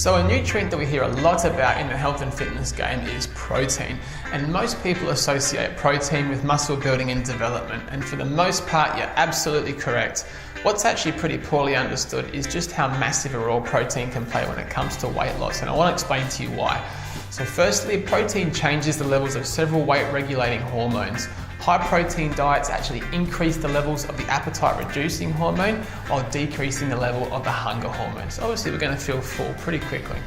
So a nutrient that we hear a lot about in the health and fitness game is protein, and most people associate protein with muscle building and development, and for the most part you're absolutely correct. What's actually pretty poorly understood is just how massive a role protein can play when it comes to weight loss, and I want to explain to you why. So firstly, protein changes the levels of several weight regulating hormones. High protein diets actually increase the levels of the appetite reducing hormone while decreasing the level of the hunger hormone. So obviously we're going to feel full pretty quickly.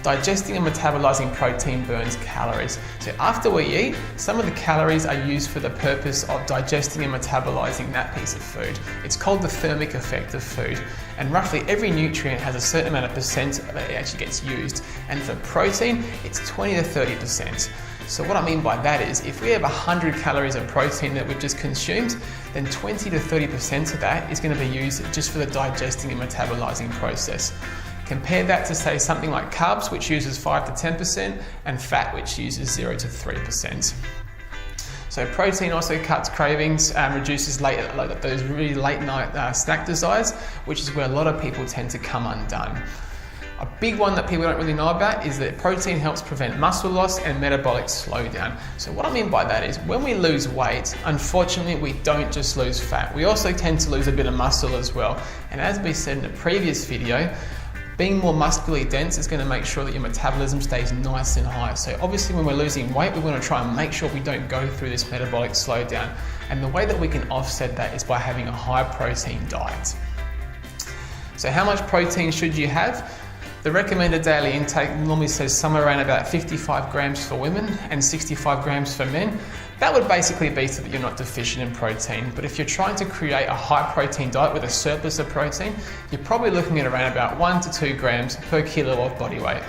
Digesting and metabolizing protein burns calories. So after we eat, some of the calories are used for the purpose of digesting and metabolizing that piece of food. It's called the thermic effect of food. And roughly every nutrient has a certain amount of percent that it actually gets used. And for protein, it's 20 to 30%. So what I mean by that is, if we have 100 calories of protein that we've just consumed, then 20 to 30% of that is going to be used just for the digesting and metabolizing process. Compare that to say something like carbs, which uses 5 to 10%, and fat, which uses 0 to 3%. So protein also cuts cravings, reduces those really late night snack desires, which is where a lot of people tend to come undone. A big one that people don't really know about is that protein helps prevent muscle loss and metabolic slowdown. So what I mean by that is, when we lose weight, unfortunately we don't just lose fat, we also tend to lose a bit of muscle as well. And as we said in the previous video, being more muscularly dense is going to make sure that your metabolism stays nice and high. So obviously when we're losing weight, we want to try and make sure we don't go through this metabolic slowdown. And the way that we can offset that is by having a high protein diet. So how much protein should you have? The recommended daily intake normally says somewhere around about 55 grams for women and 65 grams for men. That would basically be so that you're not deficient in protein. But if you're trying to create a high protein diet with a surplus of protein, you're probably looking at around about 1 to 2 grams per kilo of body weight.